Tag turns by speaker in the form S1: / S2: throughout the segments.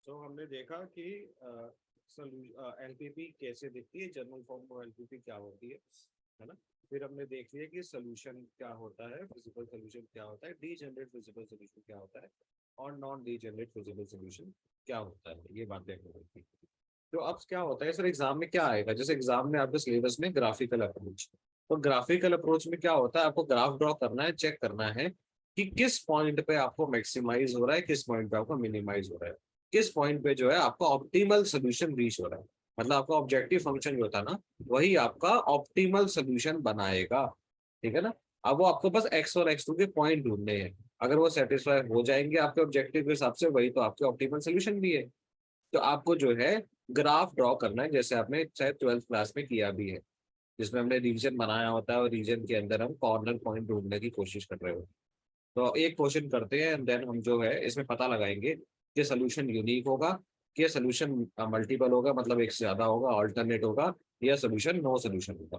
S1: तो हमने देखा कि एलपीपी कैसे दिखती है, जनरल फॉर्म ऑफ एलपीपी क्या होती है ना। फिर हमने देख लिया कि सोल्यूशन क्या होता है, फिजिकल सोल्यूशन क्या होता है, डीजेनरेट फिजिकल सोल्यूशन क्या होता है और नॉन डीजेनरेट फिजिकल सोल्यूशन क्या होता है, ये बातें हमने देखी। तो अब क्या होता है सर, एग्जाम में क्या आएगा, जैसे एग्जाम में आपके सिलेबस में ग्राफिकल अप्रोच, तो ग्राफिकल अप्रोच में क्या होता है, आपको ग्राफ ड्रॉ करना है, चेक करना है कि किस पॉइंट पे आपको मैक्सिमाइज हो रहा है, किस पॉइंट पे आपको मिनिमाइज हो रहा है, किस पॉइंट पे जो है आपका ऑप्टिमल सोल्यूशन रीच हो रहा है। मतलब आपका ऑब्जेक्टिव फंक्शन जो था ना, वही आपका ऑप्टिमल सोल्यूशन बनाएगा। ठीक है ना। अब वो आपको बस एक्स और एक्स टू के पॉइंट ढूंढने हैं, अगर वो सेटिस्फाई हो जाएंगे आपके ऑब्जेक्टिव के हिसाब से, वही तो आपके ऑप्टिमल सोल्यूशन भी है। तो आपको जो है ग्राफ ड्रॉ करना है, जैसे आपने शायद 12th क्लास में किया भी है, जिसमें हमने रीजन बनाया होता है और रीजन के अंदर हम कॉर्नर पॉइंट ढूंढने की कोशिश कर रहे हो। तो एक क्वेश्चन करते हैं एंड देन हम जो है इसमें पता लगाएंगे कि सोल्यूशन यूनिक होगा, कि सोल्यूशन मल्टीपल होगा, मतलब एक से ज्यादा होगा, ऑल्टरनेट होगा, या सोल्यूशन नो सोल्यूशन होगा।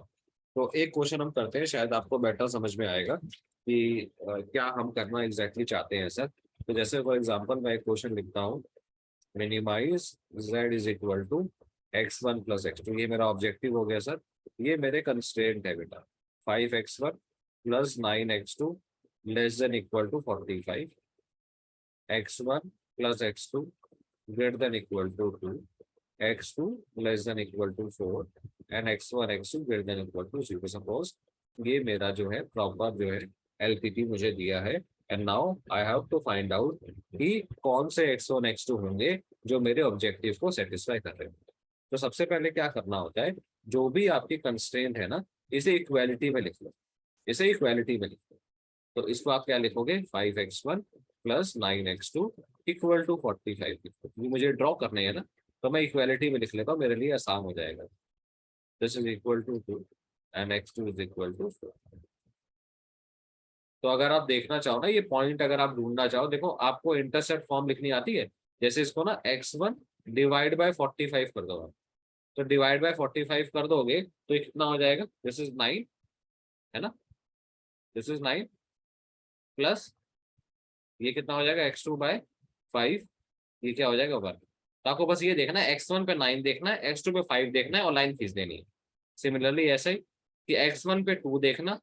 S1: तो एक क्वेश्चन हम करते हैं, शायद आपको बेटर समझ में आएगा कि क्या हम करना एग्जैक्टली चाहते हैं सर। तो जैसे फॉर एग्जाम्पल मैं एक क्वेश्चन लिखता हूँ, minimize z is equal to x1 plus x2, ये मेरा ऑब्जेक्टिव हो गया सर। ये मेरे कंस्ट्रेंट है बेटा, 5x1 plus 9x2 less than equal to 45, x1 plus x2 greater than equal to 2, x2 less than equal to 4 and x1 x2 greater than equal to 0। Suppose ये मेरा जो है प्रॉपर जो है एलपीटी मुझे दिया है, and now I have to find out कि कौन से x1 x2 होंगे जो मेरे ऑब्जेक्टिव को सेटिस्फाई कर रहे हैं। तो सबसे पहले क्या करना होता है, जो भी आपकी कंस्ट्रेंट है ना, इसे इक्वालिटी में लिख लो, इसे इक्वालिटी में लिख लो। तो इसको आप क्या लिखोगे, 5x1 plus 9x2 equal to 45 लिखो। ये मुझे ड्रॉ करने है ना, तो मैं इक्वालिटी में लिख लेता हूँ, मेरे लिए आसान हो जाएगा। This is equal to 2 and x2 is equal to 4। तो अगर आप देखना चाहो ना, ये पॉइंट अगर आप ढूंढना चाहो, देखो आपको इंटरसेप्ट फॉर्म लिखनी आती है। जैसे इसको ना x1 डिवाइड बाय 45 कर दो आप, तो डिवाइड बाय 45 कर दोगे तो ये कितना हो जाएगा, दिस इज 9, है ना, दिस इज 9 प्लस ये कितना हो जाएगा x2/5, ये क्या हो जाएगा 1। तो आपको बस ये देखना है, x1 पे 9 देखना है, x2 पे 5 देखना है और लाइन खींच देनी है। सिमिलरली ऐसे ही कि x1 पे 2 देखना,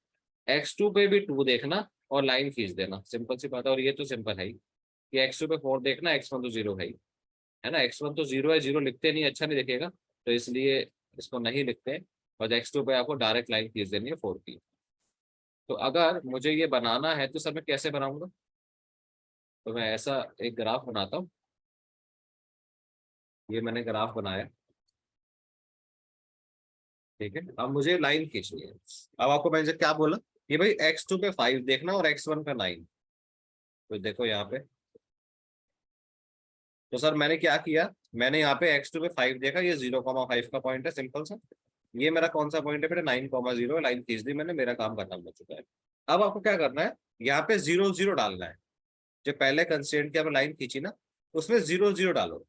S1: x2 पे भी 2 देखना और लाइन खींच देना, सिंपल सी बात है। और ये तो सिंपल है ही कि x2 पे 4 देखना, x1 तो 0 है ना, x1 तो 0 है, 0 लिखते नहीं, अच्छा नहीं दिखेगा, तो इसलिए इसको नहीं लिखते हैं। और x2 पे आपको डायरेक्ट लाइन खींच देनी है 4 की। तो अगर मुझे ये बनाना है तो सर मैं कैसे बनाऊंगा, तो मैं ऐसा एक ग्राफ बनाता हूँ। ये मैंने ग्राफ बनाया, ठीक है। अब मुझे लाइन खींचनी है। अब आपको मैंने क्या बोला कि भाई x2 पे 5 देखना और x1 पे 9। तो देखो यहाँ पे, तो सर मैंने क्या किया, मैंने यहाँ पे x2 पे 5 देखा, ये 0,5 का पॉइंट है, सिंपल सा। ये मेरा कौन सा पॉइंट है बेटा, 9,0, लाइन खींच दी मैंने, मेरा काम खत्म हो चुका है। अब आपको क्या करना है, यहाँ पे 0 0 डालना है। जो पहले कंस्ट्रेंट की आपने लाइन खींची ना, उसमें 0 0 डालो।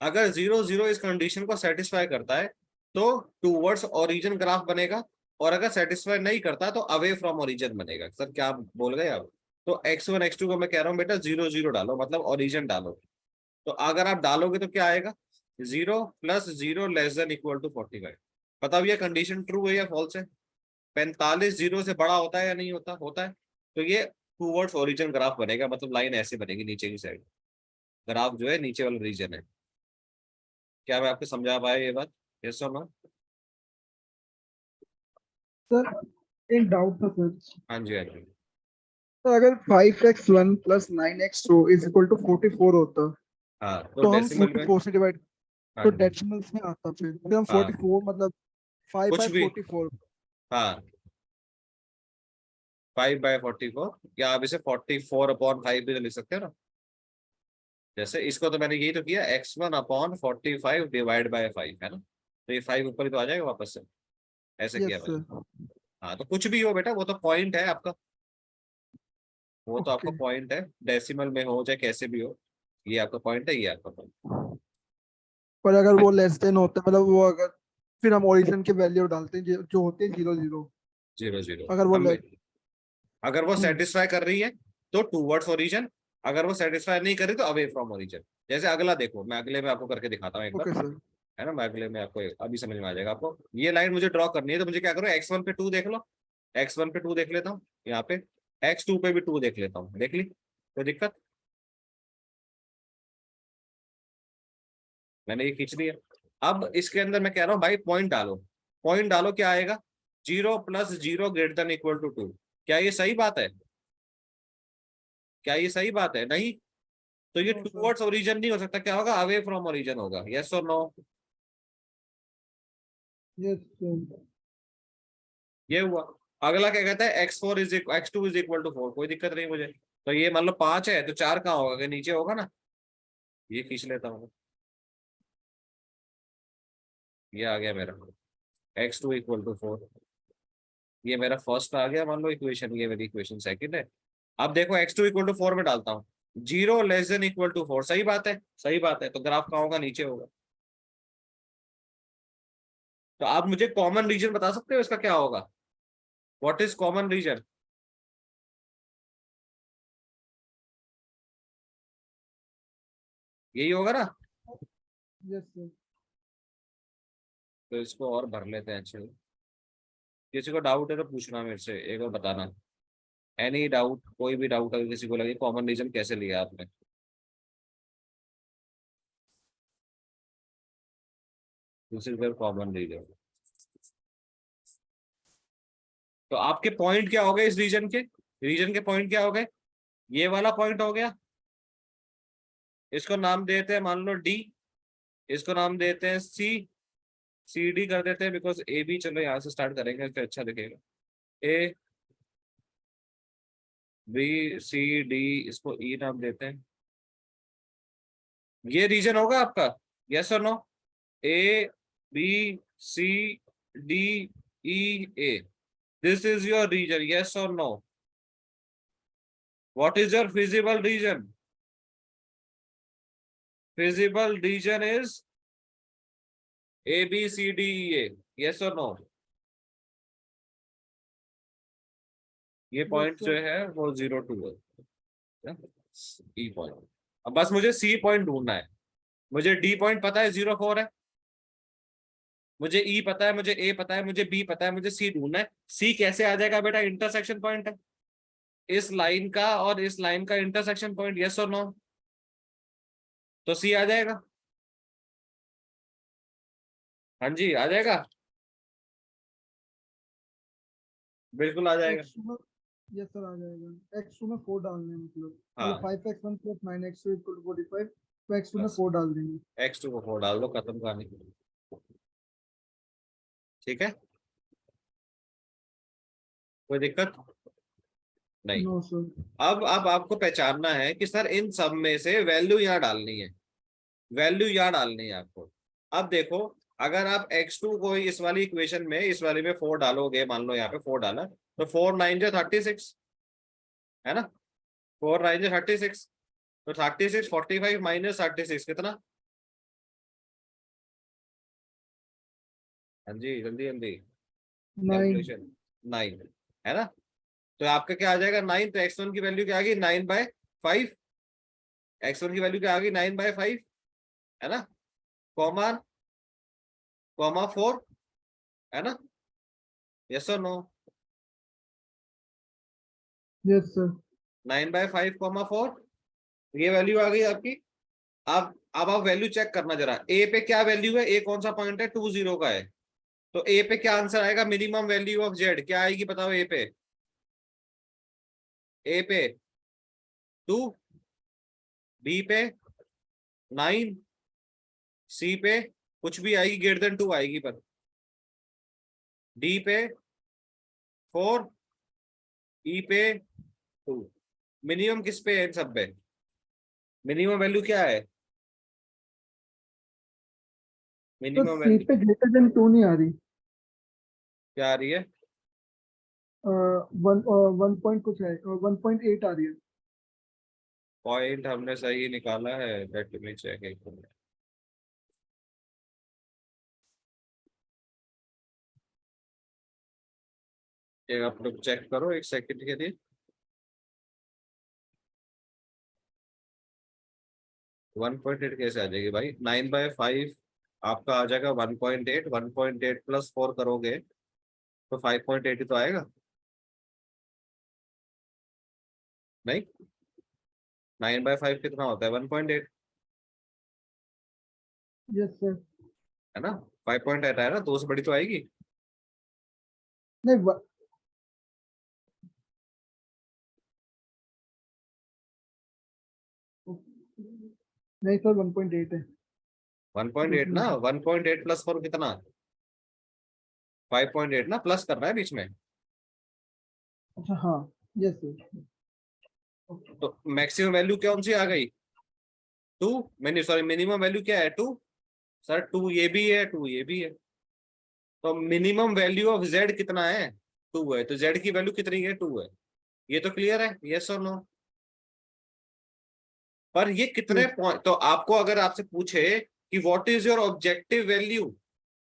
S1: अगर 0 0 इस कंडीशन को सेटिस्फाई करता है तो टूवर्ड्स ओरिजिन ग्राफ बनेगा, और अगर सेटिस्फाई नहीं करता तो अवे फ्रॉम ओरिजिन बनेगा। सर क्या बोल गए आप, तो x1 x2 को मैं कह रहा हूँ बेटा 0 0 डालो, मतलब ओरिजिन डालो। तो अगर आप डालोगे तो क्या आएगा, 0 plus 0 less than equal to 45। बताओ ये कंडीशन ट्रू है या फॉल्स है। 45 0 से बड़ा होता है या नहीं होता, होता है। तो ये टूवर्ड्स ओरिजिन ग्राफ बनेगा, मतलब लाइन ऐसे बनेगी नीचे की साइड, ग्राफ जो है नीचे वाला रीजन है। क्या मैं आपको समझा पाया ये बात, यस और नो।
S2: सर एक डाउट था सर।
S1: हाँ जी हाँ जी।
S2: तो अगर 5x1 plus 9x2 is equal to 44 होता,
S1: हाँ तो
S2: तो हम
S1: डेसिमल में,
S2: 44 से डिवाइड,
S1: हाँ
S2: तो
S1: जी,
S2: डेसिमल्स में आता, फिर हम
S1: हाँ
S2: 44 मतलब 5
S1: कुछ
S2: बाय
S1: भी,
S2: 44।
S1: हाँ 5/44, या आप इसे 44/5 भी तो लिख सकते हो ना। जैसे इसको तो मैंने यही तो किया, x1/45 डिवाइड बाय 5, है ना, तो ये 5 ऊपर ही तो आ जाएगा वापस से, ऐसे किया
S2: यस
S1: मैंने।
S2: सर।
S1: हाँ तो कुछ भी हो बेटा, वो तो पॉइंट है आपका, वो तो आपका
S2: ओके।
S1: पॉइंट है, डेसिमल में हो चाहे कैसे भी हो, ये आपका पॉइंट है, ये आपका पॉइंट।
S2: पर अगर वो लेस देन होता है, मतलब वो अगर, फिर हम ओरिजिन के वैल्यू डालते हैं जो होते हैं 0 0।
S1: 0 0,
S2: अगर वो
S1: हम
S2: लेस।
S1: अगर वो सेटिस्फाई कर रही है तो टूवर्ड्स ओरिजिन, अगर वो सेटिस्फाई नहीं करे तो अवे फ्रॉम ओरिजिन। जैसे अगला देखो, मैं अगले में आपको करके दिखाता हूँ एक बार,
S2: ओके सर।
S1: है ना। मैं अगले में आपको अभी समझ में आ जाएगा आपको। ये लाइन मुझे ड्रॉ करनी है, तो मुझे क्या करो, x1 पे 2 देख लो, x1 पे 2 देख लेता हूँ यहाँ पे, x2 पे भी 2 देख लेता हूँ, देख ली कोई दिक्कत? मैंने ये खींच लिया। अब इसके अंदर मैं कह रहा हूँ भाई पॉइंट डालो, पॉइंट डालो, क्या आएगा, 0 + 0 > 2। क्या ये सही बात है? क्या ये सही बात है? नहीं। तो ये
S2: नो सर।
S1: टूवर्ड्स ओरिजिन नहीं हो सकता, क्या होगा, अवे फ्रॉम ओरिजिन होगा। यस और नो?
S2: Yes sir.
S1: ये हुआ। अगला क्या कहता है, x2 = 4, कोई दिक्कत नहीं मुझे। तो ये मान लो 5 है, तो 4 कहाँ होगा, कि नीचे होगा ना। ये खींच लेता हूँ, ये आ गया मेरा x2 = 4। ये मेरा फर्स्ट आ गया, मान लो इक्वेशन, ये मेरी इक्वेशन सेकंड है। अब देखो x2 = 4 में डालता हूँ, 0 < 4, सही बात है, सही बात है, तो ग्राफ कहाँ होगा, नीचे होगा। तो आप मुझे कॉमन रीजन बता सकते हो इसका क्या होगा? What is common region? यही होगा ना।
S2: Yes sir.
S1: तो इसको और भर लेते हैं अच्छे से। किसी को डाउट है तो पूछना मेरे से, एक बार बताना। एनी डाउट, कोई भी डाउट अगर किसी को लगे, कॉमन रीजन कैसे लिया आपने? This is where common region. तो आपके पॉइंट क्या हो गए इस रीजन के? रीजन के पॉइंट क्या हो गए? ये वाला पॉइंट हो गया, इसको नाम देते हैं मान लो डी, इसको नाम देते हैं सी, सी डी कर देते हैं, बिकॉज ए बी, चलो यहाँ से स्टार्ट करेंगे तो अच्छा दिखेगा। ए बी सी डी, इसको ई नाम देते हैं। ये रीजन होगा आपका, यस और no? A B C D E A, this is your region, yes और no? What is your feasible region? Feasible region is A B C D E A, yes और नो? ये
S2: yes
S1: point जो
S2: sir.
S1: है वो 0 2 है, ई point. अब बस मुझे सी पॉइंट ढूंढना है। मुझे डी पॉइंट पता है 0 4 है, मुझे ई पता है, मुझे ए पता है, मुझे बी पता है, मुझे सी ढूंढना है। सी कैसे आ जाएगा बेटा, इंटरसेक्शन पॉइंट है, इस लाइन का और इस लाइन का इंटरसेक्शन पॉइंट, यस और नो? तो सी आ जाएगा। हाँ जी, आ जाएगा, बिल्कुल आ जाएगा।
S2: एक्स टू में, यस सर आ जाएगा। एक्स टू में 4 डालने हैं, मतलब
S1: हाँ
S2: 5x1 + 9x2 = 45, तो एक्स टू में
S1: बस,
S2: 4 डाल देंगे।
S1: x2 को 4 डाल दो, खत्म कहानी। ठीक है, कोई दिक्कत नहीं।
S2: No sir.
S1: अब आपको पहचानना है कि सर इन सब में से वैल्यू यहाँ डालनी है, वैल्यू यहाँ डालनी है आपको। अब देखो, अगर आप x2 को इस वाली इक्वेशन में, इस वाली में 4 डालोगे, मान लो यहाँ पे 4 डाला, तो 4 9 जो 36, है ना, 4 9 जो 36, तो 36 45 - 36 कितना? हाँ जी, जल्दी जल्दी
S2: 9।
S1: कैलकुलेशन। 9, है ना। तो आपका क्या आ जाएगा, 9, तो x1 की वैल्यू क्या आ गई, 9/5। x1 की वैल्यू क्या आ गई, 9/5, है ना, कॉमा कॉमा 4, है ना, यस और नो?
S2: Yes sir.
S1: 9/5, 4, ये वैल्यू आ गई आपकी। अब आप वैल्यू चेक करना जरा, ए पे क्या वैल्यू है, ए कौन सा पॉइंट है, 2 0 का है। तो ए पे क्या आंसर आएगा, मिनिमम वैल्यू ऑफ जेड क्या आएगी, बताओ ए पे? ए पे 2, बी पे 9, सी पे कुछ भी आएगी >2 आएगी, पर डी पे 4, ई पे 2। मिनिमम किस पे है इन सब पे? मिनिमम वैल्यू क्या है,
S2: तो
S1: मिनिमम
S2: सी
S1: वैल्यू
S2: पे >2 नहीं आ रही।
S1: क्या आ रही है?
S2: 1 पॉइंट कुछ है, 1.8 आ रही है।
S1: पॉइंट हमने सही निकाला है, लेट मी चेक एक मिनट। आप लोग चेक करो एक सेकंड के लिए। 1.8 कैसे आ जाएगी भाई? 9/5 आपका आ जाएगा 1.8, 1.8 प्लस 4 करोगे तो 5.8 ही तो आएगा। नहीं, 9/5 कितना होता है? 1.8
S2: यस सर।
S1: है ना। 5.8 आया ना, दो से बड़ी तो आएगी।
S2: नहीं नहीं सर 1.8 है
S1: 1.8
S2: दूसरी
S1: ना,
S2: में।
S1: 1.8 प्लस 4 कितना? 5.8 ना, प्लस करना है बीच में।
S2: अच्छा हाँ। Yes sir.
S1: तो मैक्सिमम वैल्यू कौन सी आ गई? 2। मैंने सॉरी, मिनिमम वैल्यू क्या है? 2। सर 2 ये भी है, 2 ये भी है। तो मिनिमम वैल्यू ऑफ जेड कितना है? 2 है। तो जेड की वैल्यू कितनी है? 2 है। ये तो क्लियर है, यस और नो? पर ये कितने
S2: ठीक।
S1: पॉइंट, तो आपको अगर आपसे पूछे कि what is your objective value,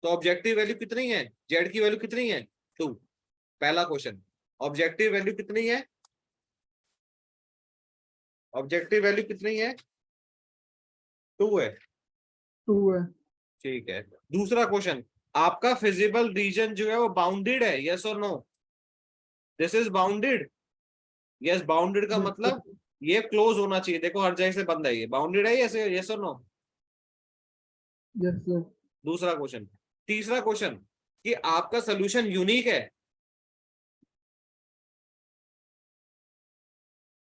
S1: तो ऑब्जेक्टिव वैल्यू कितनी है? जेड की वैल्यू कितनी है? 2। पहला क्वेश्चन, ऑब्जेक्टिव वैल्यू कितनी है? ऑब्जेक्टिव वैल्यू कितनी है? 2 है।
S2: 2 है।
S1: ठीक है। दूसरा क्वेश्चन, आपका फिजिबल रीजन जो है वो बाउंडेड है, यस और no? This is bounded. Yes, bounded का
S2: यस
S1: मतलब
S2: सर।
S1: ये क्लोज होना चाहिए। देखो हर जगह से बंद है, ये बाउंडेड है, यस यस और नो?
S2: Yes sir.
S1: दूसरा क्वेश्चन। तीसरा क्वेश्चन, कि आपका सोल्यूशन यूनिक है?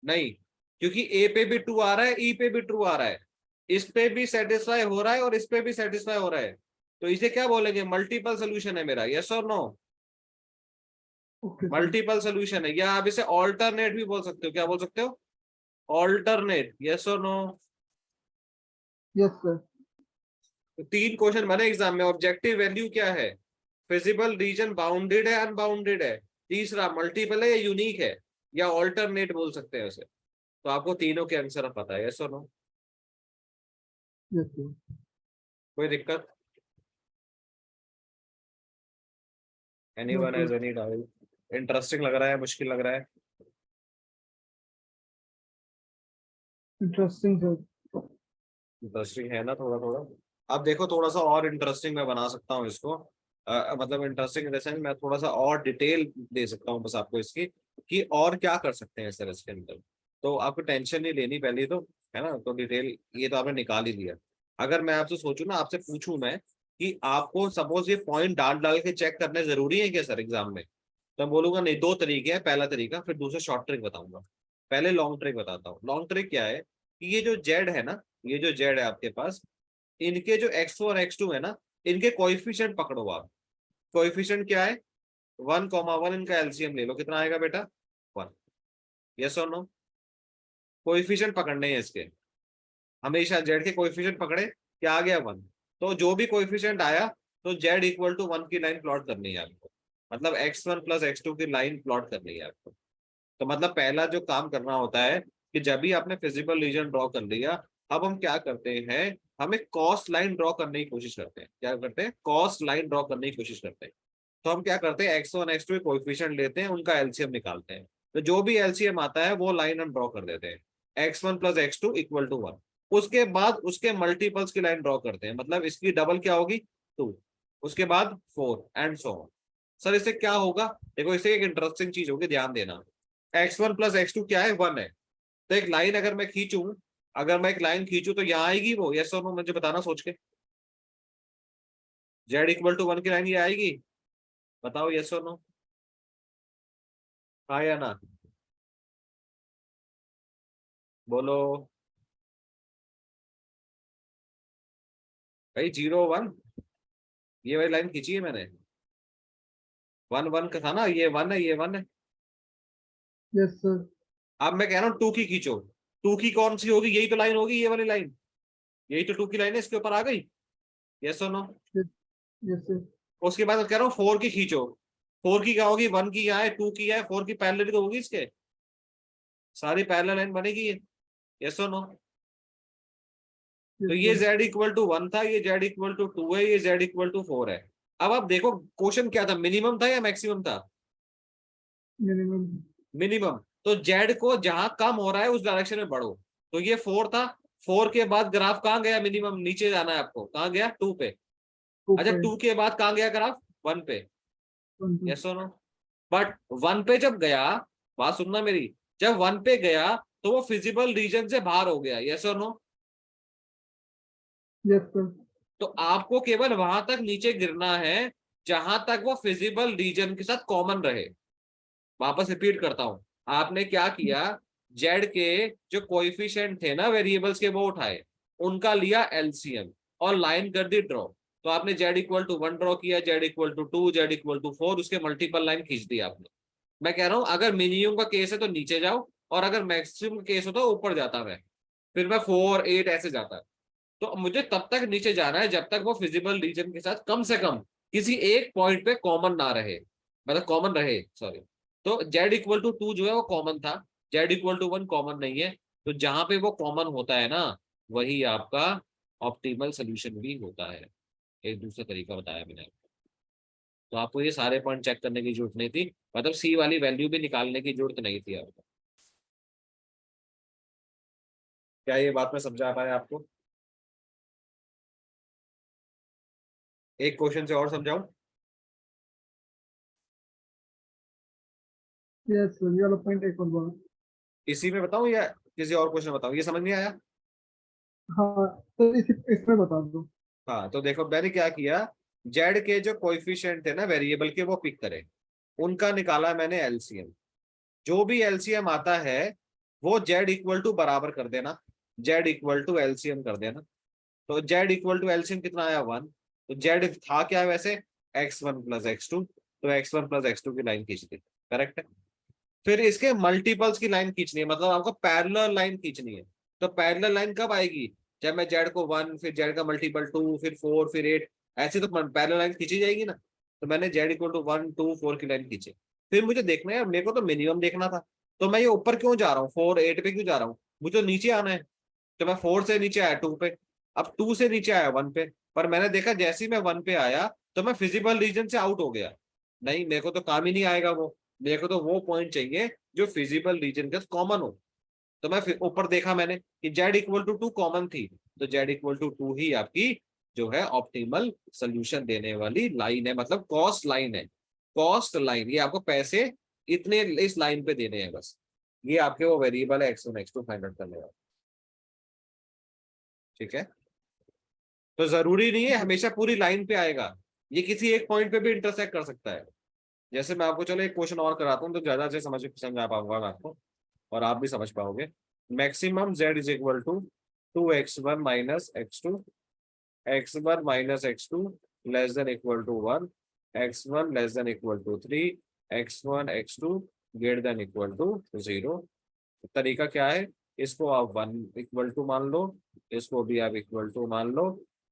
S1: नहीं, क्योंकि ए पे भी 2 आ रहा है, ई पे भी 2 आ रहा है, इस पे भी सेटिस्फाई हो रहा है और इस पे भी सेटिस्फाई हो रहा है। तो इसे क्या बोलेंगे? मल्टीपल सोल्यूशन है मेरा, यस और no?
S2: Okay sir.
S1: Multiple solution है, या आप इसे ऑल्टरनेट भी बोल सकते हो। क्या बोल सकते हो? ऑल्टरनेट, यस और नो?
S2: Yes sir.
S1: तो 3 क्वेश्चन बने एग्जाम में। ऑब्जेक्टिव वैल्यू क्या है? फिजिबल रीजन बाउंडेड है, अनबाउंडेड है? तीसरा, मल्टीपल है या यूनिक है, या ऑल्टरनेट बोल सकते हैं उसे? तो आपको तीनों के आंसर पता है, यस और नो?
S2: Yes sir.
S1: कोई दिक्कत?
S2: No
S1: anyone has
S2: sir.
S1: Any doubt? Interesting लग रहा है, मुश्किल लग रहा है?
S2: Interesting sir.
S1: इंटरेस्टिंग है ना थोड़ा थोड़ा? अब देखो, थोड़ा सा और इंटरेस्टिंग मैं बना सकता हूँ इसको। मतलब इंटरेस्टिंग इन द सेंस, मैं थोड़ा सा और डिटेल दे सकता हूँ बस आपको इसकी, कि और क्या कर सकते हैं सर इसके अंदर। तो आपको टेंशन नहीं लेनी पहले तो, है ना। तो डिटेल ये तो आपने निकाल ही लिया। अगर मैं आपसे सोचूं ना, आपसे पूछूं मैं कि आपको सपोज ये पॉइंट डाल डाल के चेक करने जरूरी है क्या सर एग्जाम में? तो मैं बोलूंगा नहीं, दो तरीके हैं। पहला तरीका, फिर दूसरा शॉर्ट ट्रिक बताऊंगा। पहले लॉन्ग ट्रिक बताता हूँ। लॉन्ग ट्रिक क्या है कि ये जो जेड है ना, ये जो जेड है आपके पास, इनके जो x1 और x2 है ना, इनके कोएफिशिएंट पकड़ो आप। कोएफिशिएंट क्या है? 1,1। इनका एलसीएम ले लो, कितना आएगा बेटा? 1। यस और नो? कोएफिशिएंट पकड़ने हैं इसके, हमेशा जेड के कोएफिशिएंट पकड़े, क्या आ गया? 1। तो जो भी कोएफिशिएंट आया, तो जेड इक्वल टू 1 की लाइन प्लॉट करनी है आपको। मतलब x1 प्लस x2 की लाइन प्लॉट करनी है आपको। तो मतलब पहला जो काम करना होता है कि जब भी आपने फिजिबल रीजन ड्रॉ कर लिया, अब हम क्या करते हैं, हम एक कॉस्ट लाइन ड्रॉ करने की कोशिश करते हैं। क्या करते हैं? कॉस्ट लाइन ड्रॉ करने की कोशिश करते हैं। तो हम क्या करते हैं, x1 x2 कोएफिशिएंट लेते हैं, उनका एलसीएम निकालते हैं। तो जो भी एलसीएम आता है वो लाइन हम ड्रॉ कर देते हैं, x1 plus x2 equal to 1। उसके बाद उसके मल्टीपल्स की लाइन ड्रॉ करते हैं, मतलब इसकी डबल क्या होगी? 2। उसके बाद 4 एंड सो ऑन। सर इससे क्या होगा? देखो, इससे एक इंटरेस्टिंग चीज होगी, ध्यान देना। x1 प्लस x2 क्या है? 1 है। तो एक लाइन अगर मैं खींचूं, अगर मैं एक लाइन खींचूं तो यहाँ आएगी वो, यस और नो? मुझे बताना सोच के। जेड इक्वल टू 1 की लाइन ये आएगी? बताओ यस और नो, हाँ या ना? बोलो भाई। 0 1, ये वाली लाइन खींची है मैंने। 1 1 का था ना, ये 1 है, ये 1 है।
S2: Yes sir.
S1: अब मैं कह रहा हूँ 2 की खींचो। 2 की कौन सी होगी? यही तो लाइन होगी, ये वाली लाइन। यही तो 2 की लाइन है, इसके ऊपर आ गई, यस और नो?
S2: Yes sir.
S1: उसके बाद कह रहा हूँ 4 की खींचो। 4 की क्या होगी? 1 की यहाँ है, 2 की है, 4 की पैरेलल तो होगी इसके, सारी पैरेलल लाइन बनेगी ये, यस और नो? तो
S2: यस
S1: ये
S2: सर।
S1: z इक्वल टू 1 था, ये z इक्वल टू 2 है, ये z इक्वल टू 4 है। अब आप देखो, क्वेश्चन क्या था? मिनिमम था या मैक्सिमम था?
S2: मिनिमम।
S1: मिनिमम। तो z को जहां कम हो रहा है उस डायरेक्शन में बढ़ो। तो ये 4 था, 4 के बाद ग्राफ कहाँ गया, मिनिमम नीचे जाना है आपको, कहाँ गया 2 पे। अच्छा 2 के बाद कहाँ गया ग्राफ, 1 पे, यस और नो। बट 1 पे जब गया, बात सुनना मेरी, जब 1 पे गया तो वो फिजिबल रीजन से बाहर हो गया, यस और नो।
S2: Yes sir.
S1: तो आपको केवल वहां तक नीचे गिरना है जहां तक वो फिजिबल रीजन के साथ कॉमन रहे। वापस रिपीट करता हूं, आपने क्या किया, जेड के जो कोएफिशिएंट थे ना वेरिएबल्स के, वो उठाए, उनका लिया एलसीएम और लाइन कर दी ड्रॉ। तो आपने जेड इक्वल टू 1 ड्रॉ किया, Z equal to 2, Z equal to 4, उसके मल्टीपल लाइन खींच दी आपने। मैं कह रहा हूं अगर मिनिमम का केस है तो नीचे जाओ, और अगर मैक्सिमम केस हो तो ऊपर जाता मैं, फिर मैं 4 8 ऐसे जाता। तो मुझे तब तक नीचे जाना है जब तक वो फिजिबल रीजन के साथ कम से कम किसी एक पॉइंट पे कॉमन ना रहे, मतलब कॉमन रहे, सॉरी। तो जेड इक्वल टू 2 जो है वो कॉमन था, जेड इक्वल टू 1 कॉमन नहीं है। तो जहां पे वो कॉमन होता है ना, वही आपका ऑप्टिमल सोल्यूशन भी होता है। एक दूसरा तरीका बताया मैंने आपको। तो आपको ये सारे पॉइंट चेक करने की जरूरत नहीं थी, मतलब सी वाली वैल्यू भी निकालने की जरूरत नहीं थी आपको। क्या ये बात मैं समझा पाया आपको? एक क्वेश्चन से और समझाऊं?
S2: यस सर, ये वाला पॉइंट एक और बार।
S1: इसी में बताऊं या किसी और क्वेश्चन बताऊं, ये समझ नहीं आया?
S2: हाँ सर, इसमें बता दो।
S1: हाँ तो देखो मैंने क्या किया, जेड के जो कोएफिशिएंट थे ना वेरिएबल के, वो पिक करे, उनका निकाला मैंने एलसीएम। जो भी एलसीएम आता है वो जेड इक्वल टू बराबर कर देना, जेड इक्वल टू एलसीएम कर देना। तो जेड इक्वल टू एलसीएम कितना आया, 1। तो जेड था क्या वैसे, x1 प्लस x2, तो x1 प्लस x2 की लाइन खींच दी, करेक्ट है। फिर इसके मल्टीपल्स की लाइन खींचनी है, मतलब आपको पैरेलल लाइन खींचनी है। तो पैरेलल लाइन कब आएगी, जब मैं जेड को 1, फिर जेड का मल्टीपल 2, फिर 4, फिर 8, ऐसे तो पैरेलल लाइन खींची जाएगी ना। तो मैंने जेड इक्वल टू 1 2 4 की लाइन खींची। फिर मुझे देखना है, मेरे को तो मिनिमम देखना था, तो मैं ये ऊपर क्यों जा रहा हूँ, 4 8 पे क्यों जा रहा हूँ, मुझे तो नीचे आना है। तो मैं 4 से नीचे आया 2 पे, अब 2 से नीचे आया 1 पे। पर मैंने देखा जैसे ही मैं 1 पे आया तो मैं फिजिबल रीजन से आउट हो गया। नहीं, मेरे को तो काम ही नहीं आएगा वो, मेरे को तो वो पॉइंट चाहिए जो फिजिबल रीजन के कॉमन हो। तो मैं फिर ऊपर देखा मैंने कि जेड इक्वल टू 2 कॉमन थी, तो जेड इक्वल टू 2 ही आपकी जो है ऑप्टिमल सोल्यूशन देने वाली लाइन है, मतलब कॉस्ट लाइन है। कॉस्ट लाइन, ये आपको पैसे इतने इस लाइन पे देने हैं बस। ये आपके वो वेरिएबल है x1 x2 फाइंड आउट करने वाला, ठीक है। तो जरूरी नहीं है हमेशा पूरी लाइन पे आएगा, ये किसी एक पॉइंट पे भी इंटरसेक्ट कर सकता है। जैसे मैं आपको चलो एक क्वेश्चन और कराता हूँ तो ज्यादा अच्छे समझा पाऊंगा मैं आपको, और आप भी समझ पाओगे। Maximum z is equal to 2x1 minus x2, x1 minus x2 less than equal to 1, x1 less than equal to 3, x1 x2 greater than equal to 0। तरीका क्या है, इसको आप 1 इक्वल टू मान लो, इसको भी आप इक्वल टू मान लो,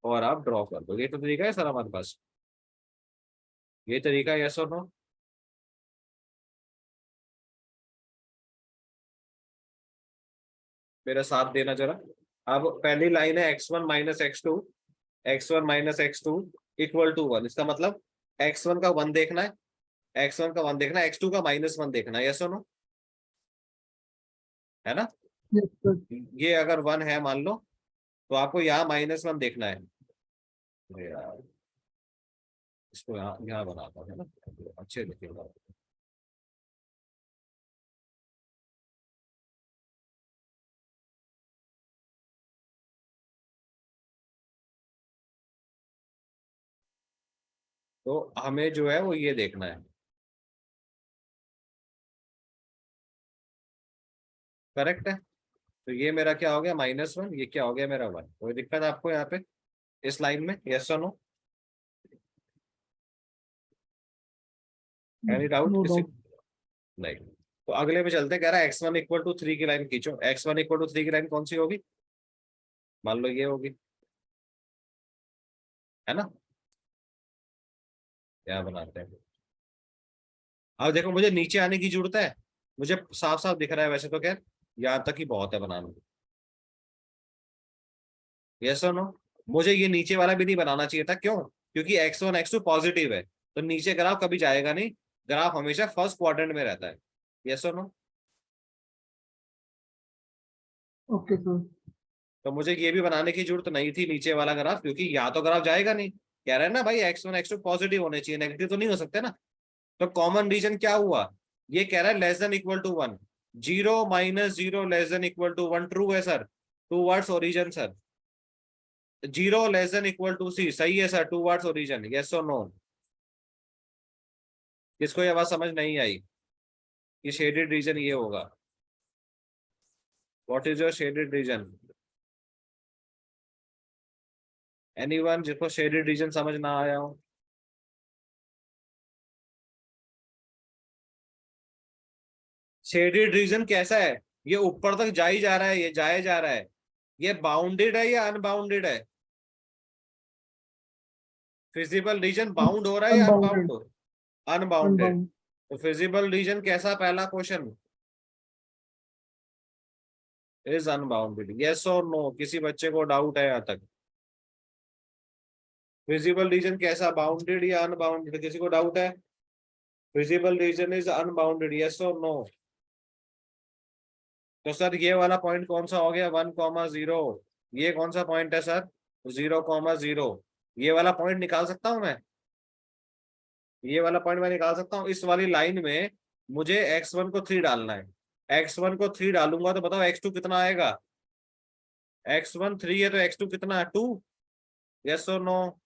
S1: और आप ड्रॉ कर दो। ये तो तरीका है सर हमारे पास, ये तरीका है, यस और नो। मेरा साथ देना जरा। अब पहली लाइन है x1 minus x2, x1 minus x2 equal to 1, इसका मतलब x1 का 1 देखना है, x1 का 1 देखना है, x2 का माइनस 1 देखना है, यस और नो, है ना।
S2: Yes sir.
S1: ये अगर 1 है मान लो, तो आपको यहाँ माइनस 1 देखना है। अरे यार, इसको यहाँ यहाँ बनाता है ना, अच्छे देखिएगा। तो हमें जो है वो ये देखना है, करेक्ट है। तो ये मेरा क्या हो गया, -1, ये क्या हो गया मेरा 1। कोई दिक्कत आपको यहाँ पे इस लाइन में, यस और नो, एनी डाउट
S2: नो
S1: किसी?
S2: डाउट।
S1: नहीं। तो अगले पे चलते, कह रहा है x1 इक्वल टू 3 की लाइन खींचो। x1 इक्वल टू 3 की लाइन कौन सी होगी, मान लो ये होगी, है ना। क्या बनाते हैं, अब देखो मुझे नीचे आने की जरूरत है, मुझे साफ साफ दिख रहा है वैसे तो, खैर यहाँ तक ही बहुत है बनाना, यस और नो। मुझे ये नीचे वाला भी नहीं बनाना चाहिए था, क्यों, क्योंकि x1 x2 पॉजिटिव है, तो नीचे ग्राफ कभी जाएगा नहीं, ग्राफ हमेशा फर्स्ट क्वाड्रेंट में रहता है, यस और नो।
S2: Okay sir.
S1: तो मुझे ये भी बनाने की जरूरत नहीं थी नीचे वाला ग्राफ, क्योंकि यहाँ तो ग्राफ जाएगा नहीं। कह रहे हैं ना भाई x1 x2 पॉजिटिव होने चाहिए, नेगेटिव तो नहीं हो सकते ना। तो कॉमन रीजन क्या हुआ, ये कह रहा है less than equal to 1, 0 minus 0 less than equal to 1, true है sir, towards origin sir. 0 less than equal to C, सही है सर, टूवर्ड्स ओरिजिन, यस और नो। किसको ये बात समझ नहीं आई कि शेडेड रीजन ये होगा? What is your shaded region? Anyone जिसको शेडेड रीजन समझ ना आया हो? शेडेड रीजन कैसा है? ये ऊपर तक जा ही जा रहा है, ये जाया जा रहा है। ये बाउंडेड है या अनबाउंडेड है? फिजिबल रीजन बाउंड हो रहा है या
S2: अनबाउंडेड।
S1: अनबाउंड? अनबाउंडेड।
S2: अनबाउंड।
S1: तो फिजिबल रीजन कैसा, पहला क्वेश्चन इज अनबाउंडेड, यस और नो? किसी बच्चे को डाउट है यहाँ तक? फिजिबल रीजन कैसा, बाउंडेड या अनबाउंडेड? किसी को डाउट है? Feasible region is unbounded, yes और नो? तो सर ये वाला पॉइंट कौन सा हो गया, 1,0? ये कौन सा पॉइंट है सर, 0,0? ये वाला पॉइंट निकाल सकता हूं मैं? ये वाला पॉइंट मैं निकाल सकता हूँ। इस वाली लाइन में मुझे x1 को 3 डालना है। x1 को 3 डालूंगा तो बताओ x2 कितना आएगा? x1 3 है तो x2 कितना है, 2? यस और नो?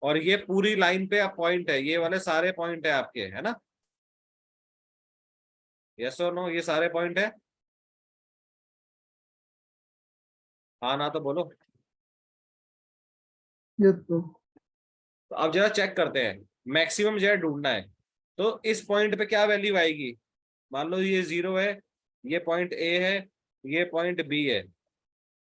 S1: और ये पूरी लाइन पे आप पॉइंट है, ये वाले सारे पॉइंट है आपके, है ना? यस और नो? ये सारे पॉइंट है, हाँ ना तो बोलो।
S2: Yes sir.
S1: तो अब जरा चेक करते हैं, मैक्सिमम जरा ढूंढना है। तो इस पॉइंट पे क्या वैल्यू आएगी? मान लो ये 0 है, ये पॉइंट ए है, ये पॉइंट बी है,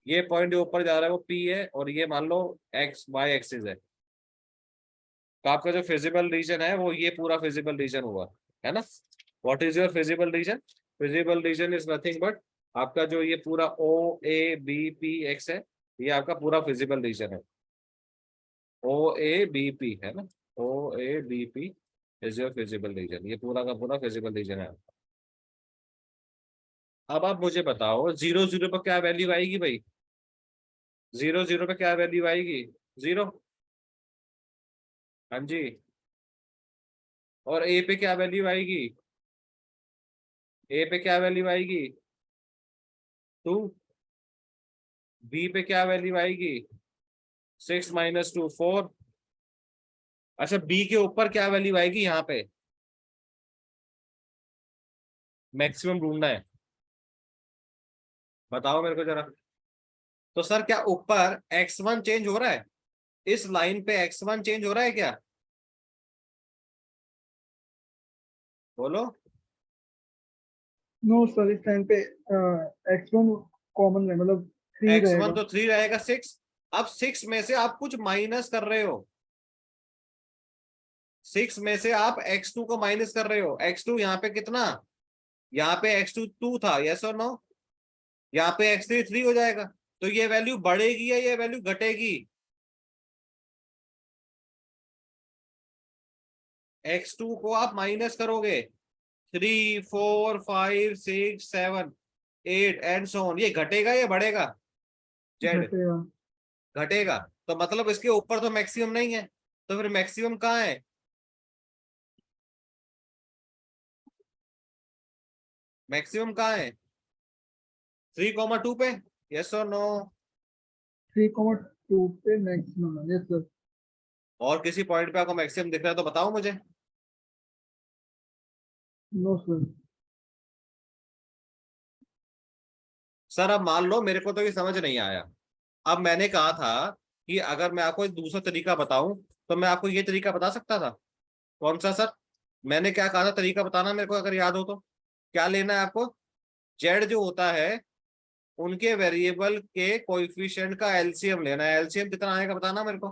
S1: ये पॉइंट ऊपर जा रहा है वो पी है, और ये मान लो एक्स वाई एक्सिस है। तो आपका जो फिजिबल रीजन है वो ये पूरा फिजिबल रीजन हुआ, है ना? What is your feasible region? Feasible region is nothing but आपका जो ये पूरा ओ ए बी पी एक्स है, ये आपका पूरा फिजिबल रीजन है। ओ ए बी पी है ना, O A B P is your feasible region, ये पूरा का पूरा फिजिबल रीजन है। अब आप मुझे बताओ 0, 0 पर क्या वैल्यू आएगी भाई? 0, 0 पे क्या वैल्यू आएगी? 0। हाँ जी। और ए पे क्या वैल्यू आएगी? ए पे क्या वैल्यू आएगी? 2। बी पे क्या वैल्यू आएगी? 6 माइनस 2, 4। अच्छा, बी के ऊपर क्या वैल्यू आएगी यहाँ पे? मैक्सिमम ढूंढना है, बताओ मेरे को जरा। तो सर क्या ऊपर x1 चेंज हो रहा है? इस लाइन पे x1 चेंज हो रहा है क्या? बोलो।
S2: नो सर, इस टाइम पे x1 कॉमन है, मतलब 3
S1: x1
S2: रहेगा।
S1: तो 3 रहेगा, 6। अब 6 में से आप कुछ माइनस कर रहे हो, 6 में से आप x2 को माइनस कर रहे हो। x2 यहाँ पे कितना, यहाँ पे x2 2 था, यस और नो? यहाँ पे x3 3 हो जाएगा। तो ये वैल्यू बढ़ेगी या ये वैल्यू घटेगी? x2 को आप माइनस करोगे, 3 4 5 6 7 8 एंड सो ऑन, ये घटेगा या बढ़ेगा? जेड
S2: घटेगा।
S1: घटेगा। तो मतलब इसके ऊपर तो मैक्सिमम नहीं है, तो फिर मैक्सिमम कहाँ है? मैक्सिमम कहाँ है? 3,2 पे, यस और नो?
S2: 3,2 पे मैक्सिमम है, यस सर।
S1: और किसी पॉइंट पे आपको मैक्सिमम दिख रहा है तो बताओ मुझे।
S2: No sir.
S1: सर अब मान लो मेरे को तो ये समझ नहीं आया। अब मैंने कहा था कि अगर मैं आपको एक दूसरा तरीका बताऊं तो मैं आपको ये तरीका बता सकता था। कौन सा सर? मैंने क्या कहा था तरीका, बताना मेरे को अगर याद हो तो। क्या लेना है आपको? जेड जो होता है उनके वेरिएबल के कोएफिशिएंट का एलसीएम लेना है। एलसीएम कितना आएगा बताना मेरे को।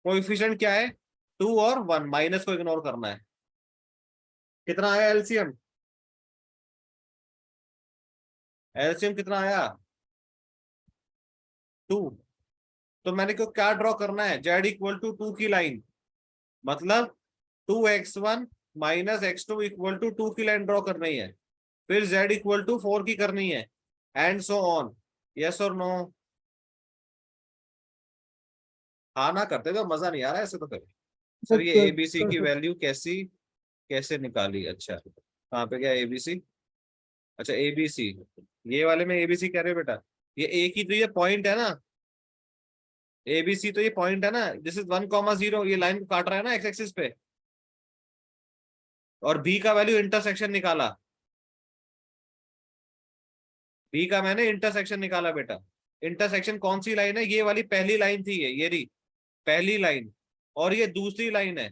S1: कोएफिशिएंट क्या है? 2 और 1, माइनस को इग्नोर करना है। कितना आया एलसीएम? एलसीएम कितना आया? 2। तो मैंने क्यों क्या ड्रॉ करना है, जेड इक्वल टू 2 की लाइन, मतलब 2x1 minus x2 equal to 2 की लाइन ड्रॉ करनी है। फिर z इक्वल टू 4 की करनी है, एंड सो ऑन। यस और नो? हाँ ना करते तो मजा नहीं आ रहा है ऐसे तो। फिर सर
S2: यस
S1: ये
S2: सर,
S1: एबीसी
S2: कर
S1: की
S2: सकते।
S1: वैल्यू कैसी कैसे निकाली? अच्छा कहाँ पे गया एबीसी? अच्छा एबीसी, ये वाले में एबीसी कह रहे हो बेटा? ये एक ही तो ये पॉइंट है ना, एबीसी तो ये पॉइंट है ना, दिस इज 1,0, ये लाइन को काट रहा है ना एक्स एक्सिस पे। और बी का वैल्यू इंटरसेक्शन निकाला, बी का मैंने इंटरसेक्शन निकाला बेटा। इंटरसेक्शन कौन सी लाइन है? ये वाली पहली लाइन थी, ये रही पहली लाइन, और ये दूसरी लाइन है।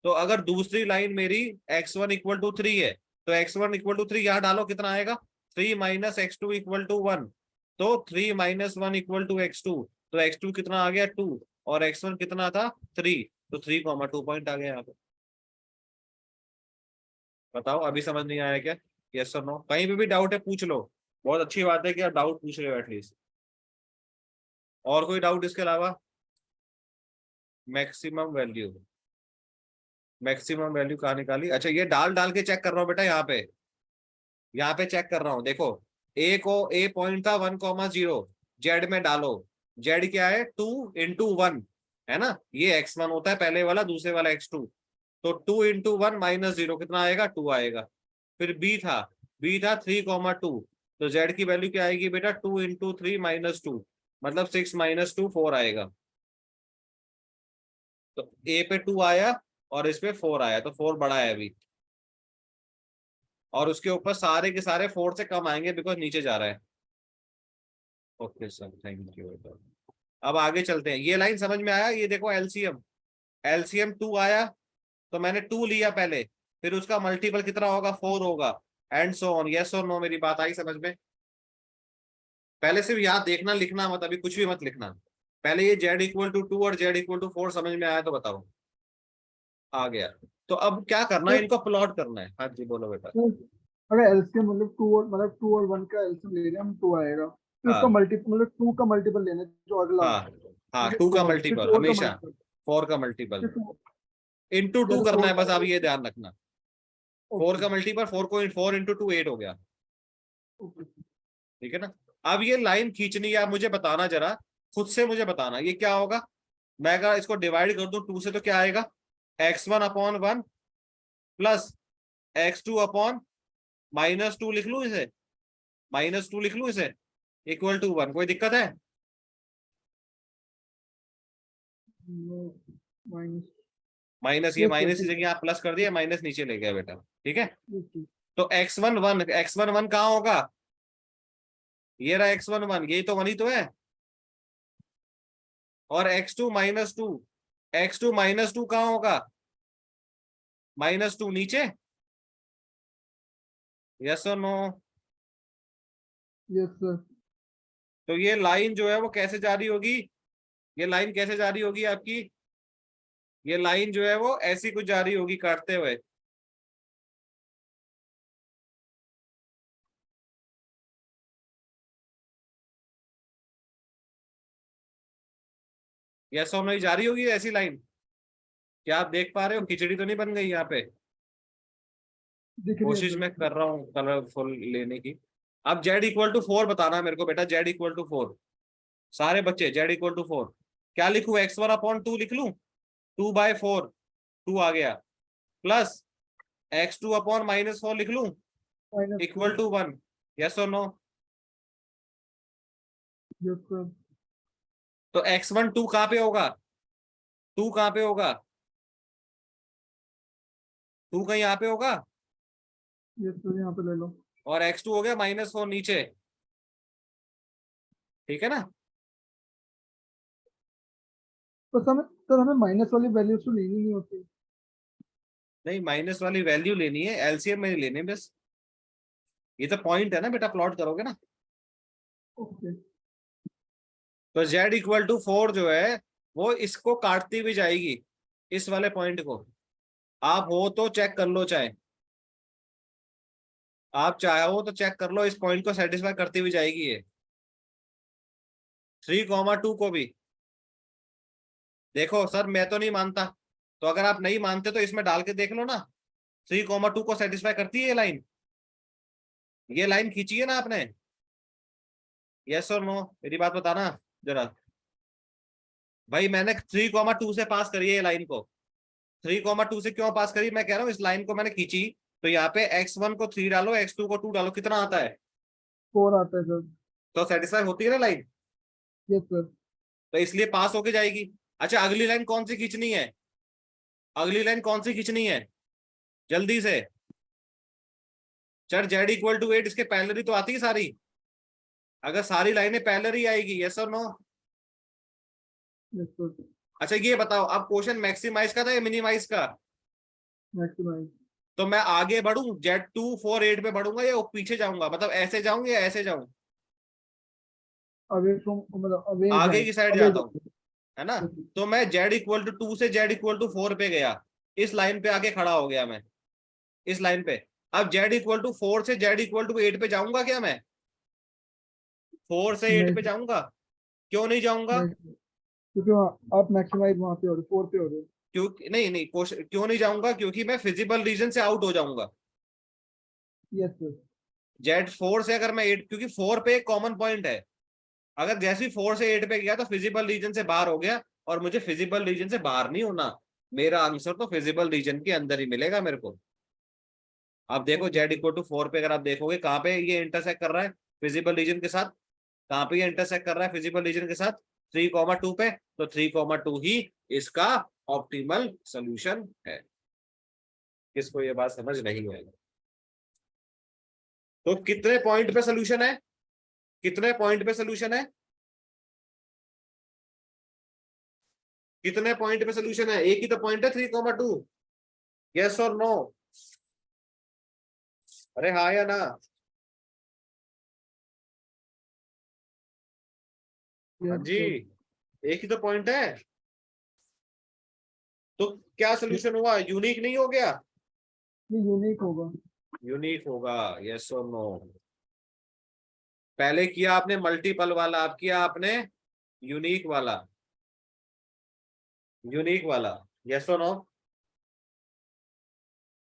S1: तो अगर दूसरी लाइन मेरी x1 इक्वल टू 3 है, तो x1 इक्वल टू 3 यहां डालो, कितना आएगा? 3 माइनस x2 इक्वल टू 1। तो 3 माइनस 1 इक्वल टू x2, तो x2 कितना आ गया? 2, और x1 कितना था? 3। तो 3,2 पॉइंट आ गया यहाँ पे। बताओ अभी समझ नहीं आया क्या? यस और नो? कहीं पे भी डाउट है पूछ लो, बहुत अच्छी बात है कि आप डाउट पूछ रहे हो एटलीस्ट। और कोई डाउट इसके अलावा? मैक्सिमम वैल्यू, मैक्सिमम वैल्यू कहाँ निकाली? अच्छा ये डाल डाल के चेक कर रहा हूँ बेटा, यहाँ पे चेक कर रहा हूँ। देखो ए पॉइंट था 1,0, जेड में डालो, जेड क्या है? 2 × 1 है ना, ये x1 होता है पहले वाला, दूसरे वाला x2। तो 2 × 1 माइनस 0 कितना आएगा? 2 आएगा। फिर बी था 3,2, तो जेड की वैल्यू क्या आएगी बेटा? 2 × 3 माइनस 2, मतलब 6 माइनस 2 4 आएगा। तो ए पे 2 आया और इस पे 4 आया, तो 4 बड़ा है अभी, और उसके ऊपर सारे के सारे 4 से कम आएंगे बिकॉज नीचे जा रहा है। Okay sir, thank you. अब आगे चलते हैं, ये लाइन समझ में आया? ये देखो एलसीएम, एलसीएम 2 आया, तो मैंने 2 लिया पहले, फिर उसका मल्टीपल कितना होगा? 4 होगा, एंड सो ऑन। यस और नो? मेरी बात आई समझ में? पहले सिर्फ याद देखना, लिखना मत, अभी कुछ भी मत लिखना। पहले ये z इक्वल टू 2 और z इक्वल टू 4 समझ में आया तो बताओ। आ गया। तो अब क्या करना है?
S2: सर,
S1: इनको प्लॉट करना है। हाँ जी बोलो बेटा।
S2: सर, अगर एलसीएम मतलब टू और वन का एलसीएम ले रहे हैं हम, 2 आएगा, फिर उसका
S1: हाँ
S2: मल्टीपल मतलब 2 का मल्टीपल लेना है जो अगला,
S1: हाँ हाँ,
S2: जैसे
S1: 2 का
S2: 4, फिर
S1: मल्टीपल
S2: 4 का
S1: हमेशा
S2: मल्टीपल,
S1: 4 का मल्टीपल,
S2: फिर 2,
S1: इंटू 2
S2: जैसे
S1: करना
S2: 4
S1: है
S2: का
S1: बस, आप ये ध्यान रखना। 4
S2: ओके
S1: का मल्टीपल 4 × 2 8 हो गया,
S2: ओके।
S1: ठीक है ना? अब ये लाइन खींचनी है, आप मुझे बताना जरा, खुद से मुझे बताना ये क्या होगा। मैं अगर इसको डिवाइड कर दूं 2 से तो क्या आएगा? x1/1 प्लस x2/-2 लिख लूं इसे, -2 लिख लूं इसे, इक्वल टू 1। कोई दिक्कत है?
S2: माइनस,
S1: माइनस, ये
S2: यस सर,
S1: माइनस की
S2: ठीक
S1: जगह आप प्लस कर दिया, माइनस नीचे ले गया बेटा, ठीक है?
S2: है।
S1: तो x1 1 कहाँ होगा? ये रहा x1 1, यही तो 1 ही तो है। और x2 - 2 कहाँ होगा? -2 नीचे। यस और नो?
S2: यस सर,
S1: तो ये लाइन जो है वो कैसे जा रही होगी? ये लाइन कैसे जा रही होगी आपकी? ये लाइन जो है वो ऐसी कुछ जा रही होगी काटते हुए। यस और नो? ही जा रही होगी ऐसी लाइन। क्या आप देख पा रहे हो? खिचड़ी तो नहीं बन गई यहाँ पे?
S2: दिख रही है
S1: कोशिश
S2: सर।
S1: मैं कर रहा हूँ कलरफुल लेने की। अब z इक्वल टू 4 बताना मेरे को बेटा, z इक्वल टू 4। सारे बच्चे z इक्वल टू 4। क्या लिखूं? x1/2 लिख लूं? 2/4, 2 आ गया, प्लस x2/-4 लिख लूं?
S2: -4,
S1: इक्वल टू 1। यस और नो?
S2: यस सर,
S1: तो x1 2 कहाँ पे होगा? 2 कहाँ पे होगा? 2 कहीं यहाँ पे होगा,
S2: यस सर, यहाँ पे ले लो।
S1: और x2 हो गया -4 नीचे, ठीक है ना?
S2: बस हमें सर, हमें माइनस वाली वैल्यूज तो लेनी नहीं होती।
S1: नहीं, माइनस वाली वैल्यू लेनी है, एलसीएम में लेनी है बस। ये तो पॉइंट है ना बेटा, प्लॉट करोगे ना।
S2: ओके,
S1: तो z इक्वल टू 4 जो है वो इसको काटती हुई जाएगी, इस वाले पॉइंट को। आप हो तो चेक कर लो, चाहे आप चाहो तो चेक कर लो, इस पॉइंट को सेटिस्फाई करती हुई जाएगी ये। 3,2 को भी देखो सर, मैं तो नहीं मानता, तो अगर आप नहीं मानते तो इसमें डाल के देख लो ना। 3,2 को सेटिस्फाई करती है ये लाइन? ये लाइन खींची है ना आपने, यस और नो, मेरी बात बताना जरा। भाई मैंने 3,2 से पास करी है ये लाइन को। 3,2 से क्यों पास करी, मैं कह रहा हूँ इस लाइन को मैंने खींची, तो यहाँ पे x1 को 3 डालो, x2 को 2 डालो, कितना आता है?
S2: 4 आता है सर।
S1: तो सेटिस्फाई होती है ना लाइन,
S2: यस सर।
S1: तो इसलिए पास होके जाएगी। अच्छा अगली लाइन कौन सी खींचनी है, अगली लाइन कौन सी खींचनी है, जल्दी से। चर z = 8, इसके पैरेलल ही तो आती है सारी, अगर सारी लाइनें पैरेलल ही आएगी, यस और नो।
S2: Yes sir.
S1: अच्छा ये बताओ, अब क्वेश्चन मैक्सिमाइज का था या मिनिमाइज का?
S2: मैक्सिमाइज।
S1: तो मैं आगे बढ़ूं, Z248 पे बढ़ूंगा या पीछे जाऊंगा, मतलब ऐसे जाऊं या ऐसे जाऊं?
S2: अवे फ्रॉम, मतलब अवे
S1: आगे
S2: जाए,
S1: की साइड
S2: अवे
S1: जाता हूँ,
S2: जाए।
S1: है ना।
S2: Yes, sir.
S1: तो मैं z = 2 से z = 4 पे गया, इस लाइन पे आके खड़ा हो गया मैं, इस लाइन पे। अब z = 4 से z = 8 पे जाऊंगा क्या मैं? 4 से 8
S2: नहीं
S1: पे
S2: sir,
S1: जाऊंगा? क्यों नहीं जाऊंगा?
S2: नहीं sir. क्योंकि आप मैक्सिमाइज वहां पे हो रहे, 4 पे हो रहे।
S1: क्यों नहीं नहीं क्यों नहीं जाऊंगा, क्योंकि मैं फिजिबल रीजन से आउट हो जाऊंगा।
S2: Yes sir.
S1: Z4 से अगर मैं 8, क्योंकि 4 पे एक कॉमन पॉइंट है, अगर जैसे ही 4 से 8 पे गया तो फिजिबल रीजन से बाहर हो गया, और मुझे फिजिबल रीजन से बाहर नहीं होना, मेरा आंसर तो फिजिबल रीजन के अंदर ही मिलेगा मेरे को। आप देखो
S2: ओके
S1: z = 4 पे अगर आप देखोगे कहाँ पे ये इंटरसेक्ट कर रहा है फिजिबल रीजन के साथ, कहाँ पे ये इंटरसेक्ट कर रहा है फिजिबल रीजन के साथ? 3,2 पे, तो 3,2 ही इसका ऑप्टिमल सोल्यूशन है। किसको ये बात समझ नहीं है? तो कितने पॉइंट पे सोल्यूशन है, कितने पॉइंट पे सोल्यूशन है, कितने पॉइंट पे सोल्यूशन है? एक ही तो पॉइंट है 3,2, यस और नो? अरे हाँ या ना? हाँ
S2: यस
S1: जी,
S2: सर।
S1: एक ही तो पॉइंट है, तो क्या सोल्यूशन हुआ, यूनिक नहीं हो गया?
S2: ये यूनिक होगा।
S1: यूनिक होगा, यस और नो? पहले किया आपने मल्टीपल वाला, अब किया आपने यूनिक वाला, यूनिक वाला, यस और नो?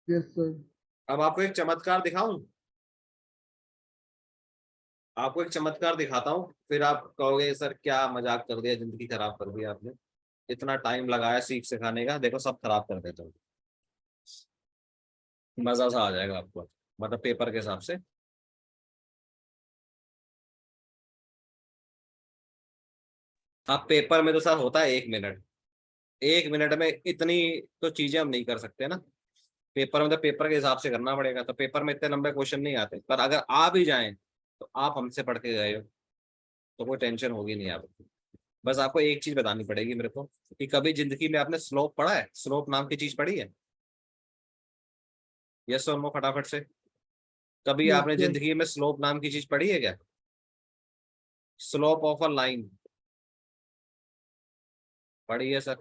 S2: Yes sir.
S1: अब आपको एक चमत्कार दिखाऊं, आपको एक चमत्कार दिखाता हूँ, फिर आप कहोगे सर क्या मजाक कर दिया, जिंदगी खराब कर दी आपने, इतना टाइम लगाया सीख सिखाने का, देखो सब खराब कर देते हो। मजा सा आ जाएगा आपको, मतलब पेपर के हिसाब से। आप पेपर में तो सर होता है 1 मिनट, 1 मिनट में इतनी तो चीजें हम नहीं कर सकते ना, पेपर में तो पेपर के हिसाब से करना पड़ेगा, तो पेपर में इतने लंबे क्वेश्चन नहीं आते, पर अगर आ भी जाएं तो आप हमसे पढ़ के गए हो, तो कोई टेंशन होगी नहीं आपको। बस आपको एक चीज बतानी पड़ेगी मेरे को, कि कभी जिंदगी में आपने स्लोप पढ़ा है, स्लोप नाम की चीज पढ़ी है? यस और नो फटाफट से। कभी
S2: यस
S1: आपने
S2: सर।
S1: जिंदगी में स्लोप नाम की चीज पढ़ी है क्या? स्लोप ऑफ अ लाइन पढ़ी है सर?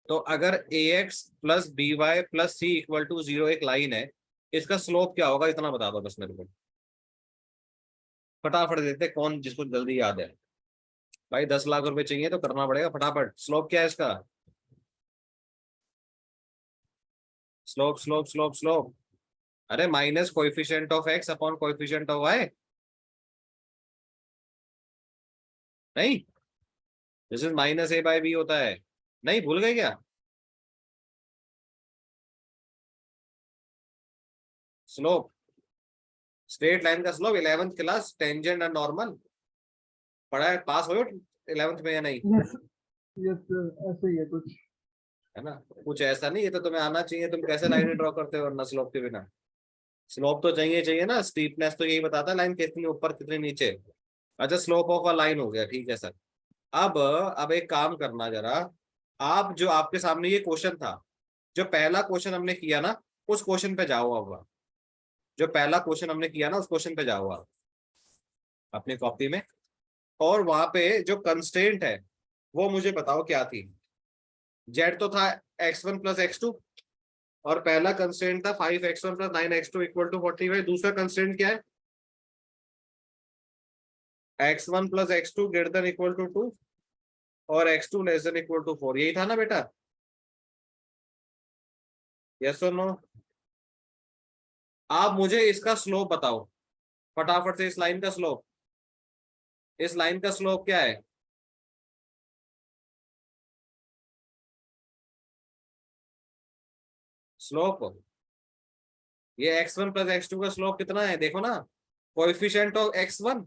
S1: तो अगर ax + by + c = 0 एक लाइन है, इसका स्लोप क्या होगा, इतना बता दो बस मेरे को, फटाफट देते कौन जिसको जल्दी याद है। भाई 10 लाख रुपए चाहिए तो करना पड़ेगा फटाफट। स्लोप क्या है इसका? स्लोप स्लोप स्लोप स्लोप, अरे minus coefficient of x upon coefficient of y। नहीं, दिस इज -a/b होता है, नहीं भूल गए क्या? स्लोप, स्ट्रेट लाइन का slope, 11th class tangent and normal पढ़ा है, पास हो 11th में या नहीं?
S2: यस। यस सर, ऐसे ही है कुछ।
S1: है ना, कुछ ऐसा नहीं, ये तो तुम्हें आना चाहिए, तुम कैसे लाइन ड्रॉ करते हो वरना स्लोप के बिना? स्लोप तो चाहिए चाहिए ना, स्टीपनेस तो यही बताता है लाइन कितनी ऊपर कितनी नीचे। अच्छा स्लोप ऑफ अ लाइन हो गया, ठीक है सर। अब एक काम करना जरा, आप जो आपके सामने ये क्वेश्चन था, जो पहला क्वेश्चन हमने किया ना, उस क्वेश्चन पे जाओ अब, जो पहला क्वेश्चन हमने किया ना उस क्वेश्चन पे जाओ आप अपनी कॉपी में, और वहां पे जो कंस्ट्रेंट है वो मुझे बताओ क्या थी। जेड तो था x1 + x2, और पहला कंस्ट्रेंट था 5x1 + 9x2 = 45। दूसरा कंस्ट्रेंट क्या है? x1 + x2 > 2 और x2 <= 4, यही था ना बेटा, यस और नो? आप मुझे इसका स्लोप बताओ, फटाफट से इस लाइन का स्लोप, इस लाइन का स्लोप क्या है? स्लोप, ये x1 प्लस x2 का स्लोप कितना है देखो ना, coefficient of x1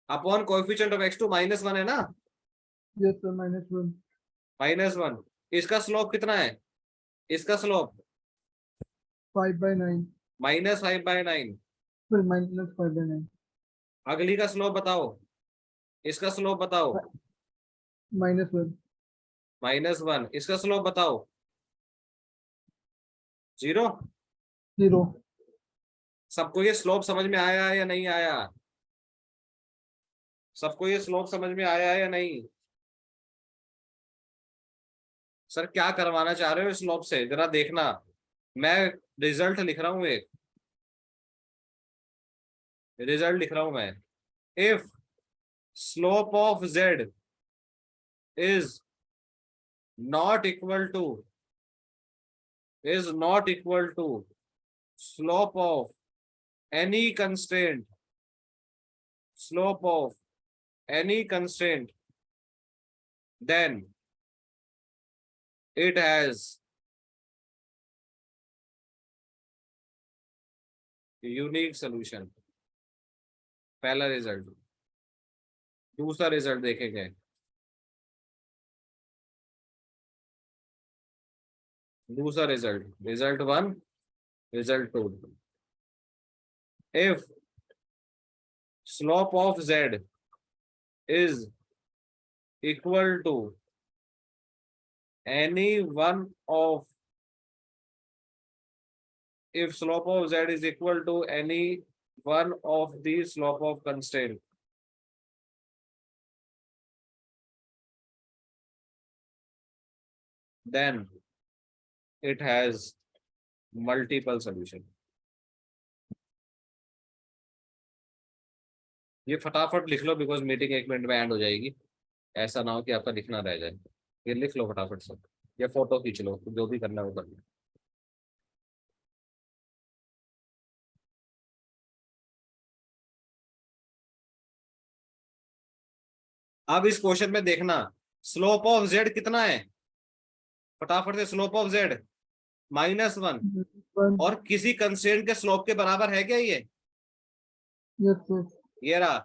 S1: upon coefficient of x2 -1 है ना,
S2: यस सर, -1।
S1: -1। इसका स्लोप कितना है? इसका स्लोप
S2: 5/9।
S1: -5/9।
S2: फिर -5/9।
S1: अगली का स्लोप बताओ, इसका स्लोप बताओ,
S2: -1।
S1: -1। इसका स्लोप बताओ, 0।
S2: 0।
S1: सबको ये स्लोप समझ में आया है या नहीं आया? सबको ये स्लोप समझ में आया है या नहीं? सर क्या करवाना चाह रहे हो स्लोप से, जरा देखना। मैं रिजल्ट लिख रहा हूं, एक रिजल्ट लिख रहा हूं मैं। If slope of z is not equal to slope of any constraint, slope of any constraint, then it has unique solution। पहला रिजल्ट। दूसरा रिजल्ट देखेंगे। दूसरा result, result 1, result 2। if slope of z is equal to any one of if slope of z is equal to any one of the slope of constraint, then it has multiple solution। ये फटाफट लिख लो because meeting 1 minute में and हो जाएगी, ऐसा ना हो कि आपका लिखना रह जाए। ये लिख लो फटाफट से, या फोटो खींच लो, जो भी करना है वो कर लो। अब इस क्वेश्चन में देखना, स्लोप ऑफ जेड कितना है? फटाफट से, स्लोप ऑफ जेड -1 और किसी कंस्ट्रेंट के स्लोप के बराबर है क्या ये?
S2: Yes sir.
S1: ये रहा।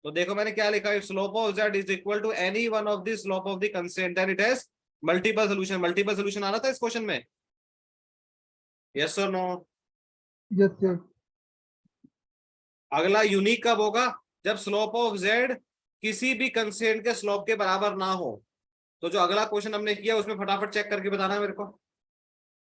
S1: तो देखो मैंने क्या लिखा, if slope of z is equal to any one of the slope of the constraint then it has multiple solution. Multiple solution आना था इस क्वेश्चन में, यस और नो?
S2: Yes sir.
S1: अगला यूनिक कब होगा? जब स्लोप ऑफ z किसी भी कंस्ट्रेंट के स्लोप के बराबर ना हो। तो जो अगला क्वेश्चन हमने किया उसमें फटाफट चेक करके बताना मेरे को।